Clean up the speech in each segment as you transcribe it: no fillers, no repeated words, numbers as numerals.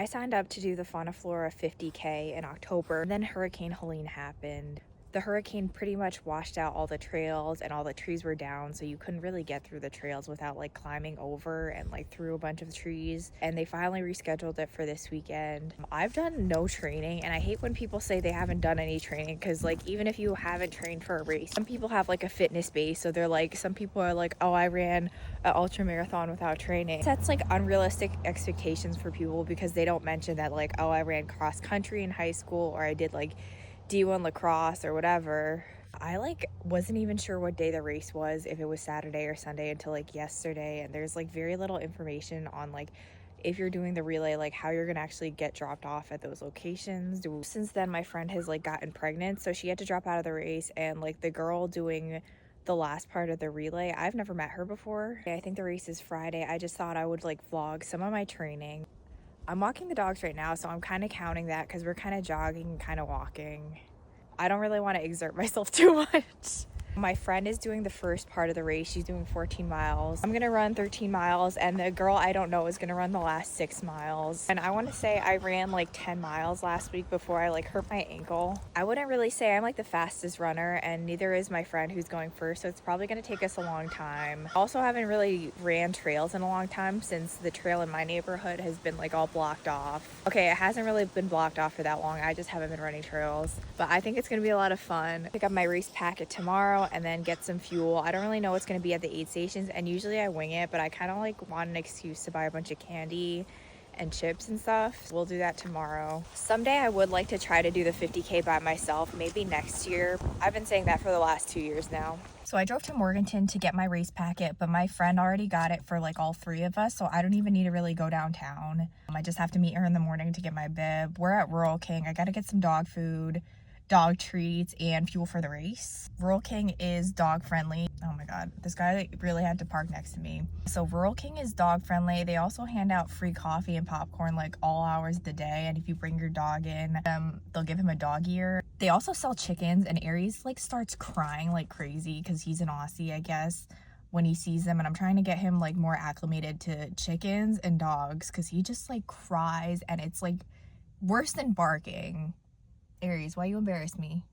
I signed up to do the FONTA FLORA 50K in October. Then Hurricane Helene happened. The hurricane pretty much washed out all the trails and all the trees were down, so you couldn't really get through the trails without like climbing over and like through a bunch of trees. And they finally rescheduled it for this weekend. I've done no training, and I hate when people say they haven't done any training, because like even if you haven't trained for a race, some people have like a fitness base, so they're like, some people are like, oh, I ran an ultra marathon without training. That's like unrealistic expectations for people, because they don't mention that like, oh, I ran cross country in high school, or I did like D1 lacrosse or whatever. I like wasn't even sure what day the race was, if it was Saturday or Sunday, until like yesterday, and there's like very little information on like if you're doing the relay, like how you're gonna actually get dropped off at those locations. Since then, my friend has like gotten pregnant, so she had to drop out of the race, and like the girl doing the last part of the relay, I've never met her before. I think the race is Friday. I just thought I would like vlog some of my training. I'm walking the dogs right now, so I'm kind of counting that because we're kind of jogging and kind of walking. I don't really want to exert myself too much. My friend is doing the first part of the race. She's doing 14 miles. I'm gonna run 13 miles, and the girl I don't know is gonna run the last 6 miles. And I want to say I ran like 10 miles last week before I like hurt my ankle. I wouldn't really say I'm like the fastest runner, and neither is my friend who's going first, so it's probably gonna take us a long time. Also, haven't really ran trails in a long time, since the trail in my neighborhood has been like all blocked off. Okay, it hasn't really been blocked off for that long. I just haven't been running trails, but I think it's gonna be a lot of fun. Pick up my race packet tomorrow and then get some fuel. I don't really know what's going to be at the aid stations, and usually I wing it, but I kind of like want an excuse to buy a bunch of candy and chips and stuff. We'll do that tomorrow. Someday I would like to try to do the 50K by myself, maybe next year. I've been saying that for the last 2 years now. So I drove to Morganton to get my race packet, but my friend already got it for like all 3 of us, so I don't even need to really go downtown. I just have to meet her in the morning to get my bib. We're at Rural King. I got to get some dog food, dog treats, and fuel for the race. Rural King is dog friendly. Oh my god, this guy really had to park next to me. So Rural King is dog friendly. They also hand out free coffee and popcorn like all hours of the day, and if you bring your dog in, they'll give him a dog ear. They also sell chickens, and Aries like starts crying like crazy because he's an Aussie, I guess, when he sees them, and I'm trying to get him like more acclimated to chickens and dogs, because he just like cries, and it's like worse than barking. Aries, why you embarrass me?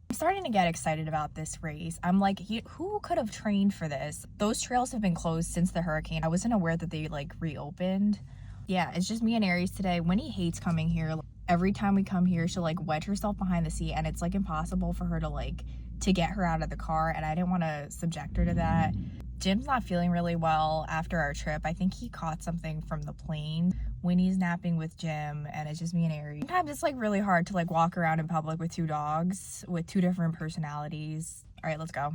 I'm starting to get excited about this race. I'm like, who could have trained for this? Those trails have been closed since the hurricane. I wasn't aware that they like reopened. Yeah, it's just me and Aries today. Winnie hates coming here. Every time we come here, she'll like wedge herself behind the seat, and it's like impossible for her to get her out of the car, and I didn't want to subject her to that. Jim's not feeling really well after our trip. I think he caught something from the plane. Winnie's napping with Jim, and it's just me and Aries. Sometimes it's like really hard to like walk around in public with 2 dogs with 2 different personalities. All right, let's go.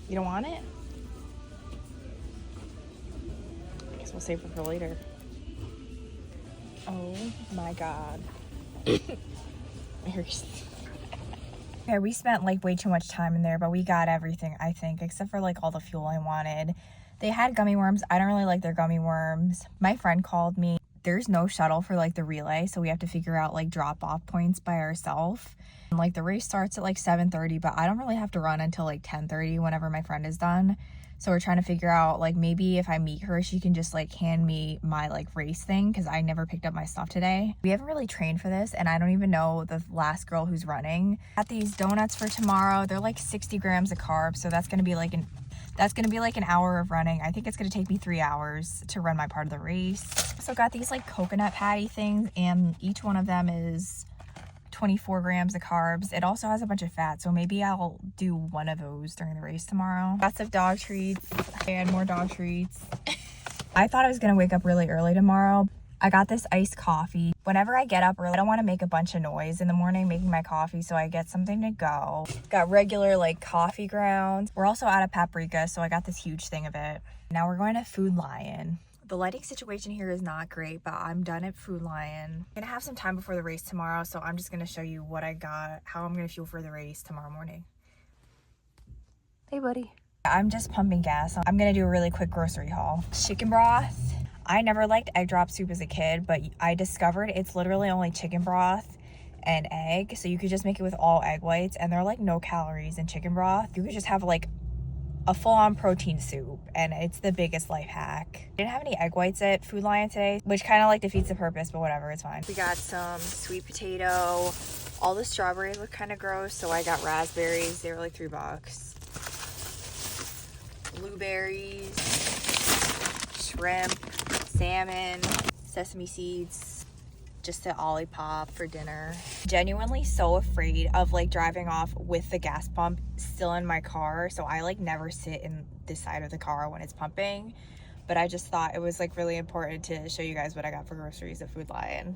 You don't want it? I guess we'll save it for later. Oh my god. Okay, we spent like way too much time in there, but we got everything, I think, except for like all the fuel I wanted. They had gummy worms. I don't really like their gummy worms. My friend called me. There's no shuttle for like the relay, so we have to figure out like drop off points by ourselves. Like the race starts at like 7:30, but I don't really have to run until like 10:30 whenever my friend is done. So we're trying to figure out like maybe if I meet her, she can just like hand me my like race thing, because I never picked up my stuff today. We haven't really trained for this, and I don't even know the last girl who's running. Got these donuts for tomorrow. They're like 60 grams of carbs, so that's gonna be like an hour of running. I think it's gonna take me 3 hours to run my part of the race. So got these like coconut patty things, and each one of them is 24 grams of carbs. It also has a bunch of fat, so maybe I'll do one of those during the race tomorrow. Lots of dog treats and more dog treats. I thought I was gonna wake up really early tomorrow. I got this iced coffee. Whenever I get up early, I don't want to make a bunch of noise in the morning making my coffee, so I get something to go. Got regular like coffee grounds. We're also out of paprika, so I got this huge thing of it. Now we're going to Food Lion. The lighting situation here is not great, but I'm done at Food Lion. I'm gonna have some time before the race tomorrow, so I'm just gonna show you what I got, how I'm gonna fuel for the race tomorrow morning. Hey buddy. I'm just pumping gas. I'm gonna do a really quick grocery haul. Chicken broth. I never liked egg drop soup as a kid, but I discovered it's literally only chicken broth and egg, so you could just make it with all egg whites, and there are like no calories in chicken broth. You could just have like a full-on protein soup, and it's the biggest life hack. I didn't have any egg whites at Food Lion today, which kind of like defeats the purpose, but whatever, it's fine. We got some sweet potato. All the strawberries look kind of gross, so I got raspberries. They were like $3. Blueberries, shrimp, salmon, sesame seeds, just an Olipop for dinner. Genuinely so afraid of like driving off with the gas pump still in my car, so I like never sit in this side of the car when it's pumping. But I just thought it was like really important to show you guys what I got for groceries at Food Lion.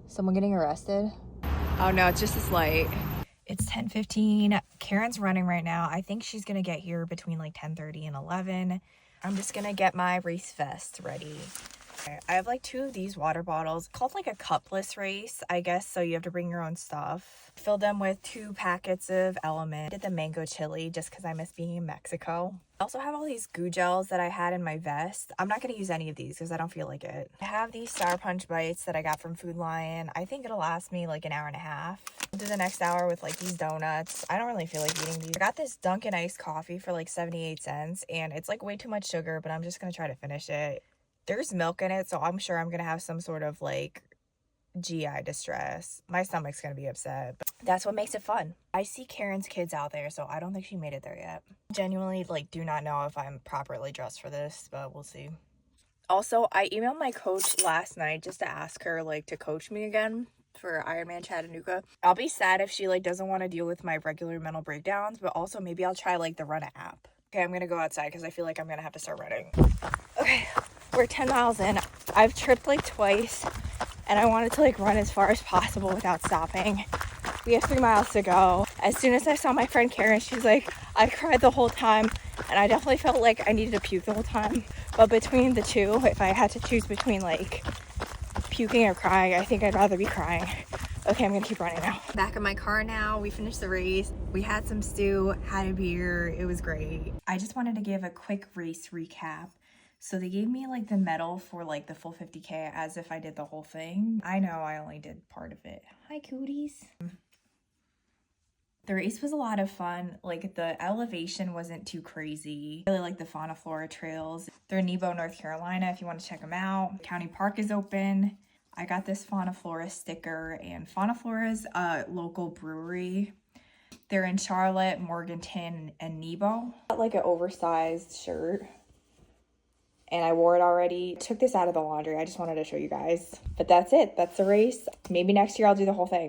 Someone getting arrested? Oh no, it's just this light. It's 10:15. Karen's running right now. I think she's gonna get here between like 10:30 and 11. I'm just gonna get my race vest ready. Okay, I have like 2 of these water bottles called like a cupless race, I guess, so you have to bring your own stuff. Filled them with 2 packets of Element. Did the mango chili just because I miss being in Mexico. I also have all these goo gels that I had in my vest. I'm not going to use any of these because I don't feel like it. I have these Sour Punch bites that I got from Food Lion. I think it'll last me like an hour and a half. I'll do the next hour with like these donuts. I don't really feel like eating these. I got this Dunkin' iced coffee for like 78 cents, and it's like way too much sugar, but I'm just going to try to finish it. There's milk in it, so I'm sure I'm going to have some sort of like GI distress. My stomach's going to be upset, but that's what makes it fun. I see Karen's kids out there, so I don't think she made it there yet. Genuinely, like, do not know if I'm properly dressed for this, but we'll see. Also, I emailed my coach last night just to ask her, like, to coach me again for Ironman Chattanooga. I'll be sad if she, like, doesn't want to deal with my regular mental breakdowns, but also maybe I'll try, like, the Run app. Okay, I'm going to go outside because I feel like I'm going to have to start running. Okay, we're 10 miles in. I've tripped, like, twice, and I wanted to, like, run as far as possible without stopping. We have 3 miles to go. As soon as I saw my friend Karen, she's like, I cried the whole time, and I definitely felt like I needed to puke the whole time. But between the two, if I had to choose between, like, puking or crying, I think I'd rather be crying. Okay, I'm gonna keep running now. Back in my car now. We finished the race. We had some stew, had a beer. It was great. I just wanted to give a quick race recap. So they gave me like the medal for like the full 50K as if I did the whole thing. I know I only did part of it. Hi, cooties. The race was a lot of fun. Like the elevation wasn't too crazy. I really like the FONTA FLORA trails. They're in Nebo, North Carolina if you want to check them out. County Park is open. I got this FONTA FLORA sticker, and FONTA FLORA is a local brewery. They're in Charlotte, Morganton, and Nebo. Got like an oversized shirt, and I wore it already. Took this out of the laundry. I just wanted to show you guys. But that's it. That's the race. Maybe next year I'll do the whole thing.